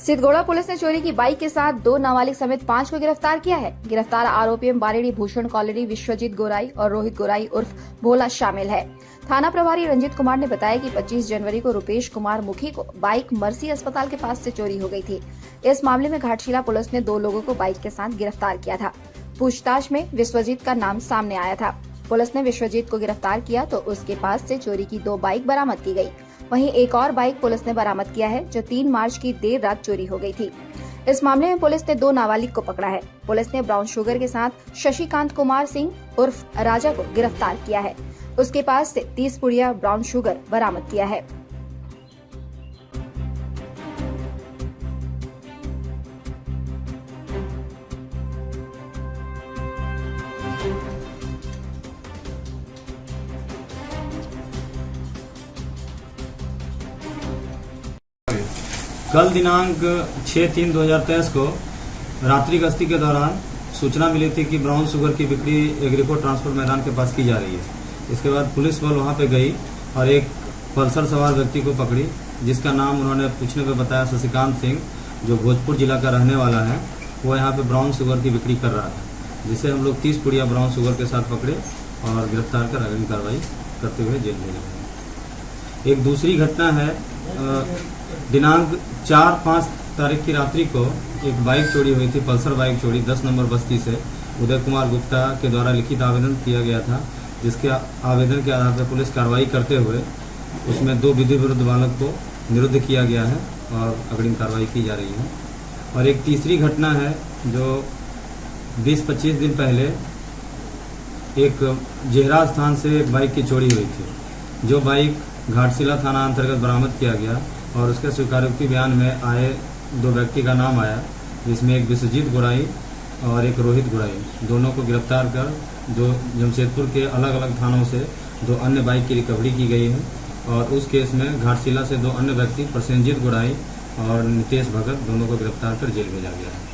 Sidhgora police ने चोरी की बाइक के साथ 2 नाबालिग समेत 5 को गिरफ्तार किया है। गिरफ्तार आरोपियों में बारेड़ी भूषण कॉलोनी विश्वजीत गोराई और रोहित गोराई उर्फ भोला शामिल है। थाना प्रभारी रंजित कुमार ने बताया कि 25 जनवरी को रुपेश कुमार मुखी को बाइक मर्सी अस्पताल के पास से चोरी हो गई थी। इस मामले में घाटशिला पुलिस ने 2 लोगों को बाइक के साथ गिरफ्तार किया था। पूछताछ में विश्वजीत का नाम सामने आया था। पुलिस ने विश्वजीत को गिरफ्तार किया तो उसके पास से चोरी की 2 बाइक बरामद की गई। वहीं एक और बाइक पुलिस ने बरामद किया है जो 3 मार्च की देर रात चोरी हो गई थी। इस मामले में पुलिस ने 2 नाबालिग को पकड़ा है। पुलिस ने ब्राउन शुगर के साथ शशिकांत कुमार सिंह उर्फ राजा को गिरफ्तार किया है। उसके पास से 30 पुड़िया ब्राउन शुगर बरामद किया है। कल दिनांक 6/3/2023 को रात्रि गश्ती के दौरान सूचना मिली थी कि ब्राउन शुगर की बिक्री एग्रीको ट्रांसपोर्ट मैदान के पास की जा रही है। इसके बाद पुलिस बल वहां पे गई और एक पल्सर सवार व्यक्ति को पकड़ी, जिसका नाम उन्होंने पूछने पे बताया शशिकांत सिंह, जो भोजपुर जिला का रहने वाला है। वो यहाँ पे ब्राउन शुगर की बिक्री कर रहा था, जिसे हम लोग 30 पुड़िया ब्राउन शुगर के साथ पकड़े और गिरफ्तार कर अग्रिम कार्रवाई करते हुए जेल भेज गए। एक दूसरी घटना है, दिनांक 4-5 तारीख की रात्रि को एक बाइक चोरी हुई थी, पल्सर बाइक चोरी 10 नंबर बस्ती से उदय कुमार गुप्ता के द्वारा लिखित आवेदन किया गया था, जिसके आवेदन के आधार पर पुलिस कार्रवाई करते हुए उसमें 2 विधि विरुद्ध बालक को निरुद्ध किया गया है और अग्रिम कार्रवाई की जा रही है। और एक तीसरी घटना है जो 20-25 दिन पहले एक जेहरा स्थान से एक बाइक की चोरी हुई थी, जो बाइक घाटशिला थाना अंतर्गत बरामद किया गया और उसके स्वीकारोक्ति बयान में आए 2 व्यक्ति का नाम आया, जिसमें एक विश्वजीत गोराई और एक रोहित गोराई, दोनों को गिरफ्तार कर 2 जमशेदपुर के अलग अलग थानों से 2 अन्य बाइक की रिकवरी की गई है। और उस केस में घाटशिला से 2 अन्य व्यक्ति प्रसेनजीत गोराई और नितेश भगत, दोनों को गिरफ्तार कर जेल भेजा गया है।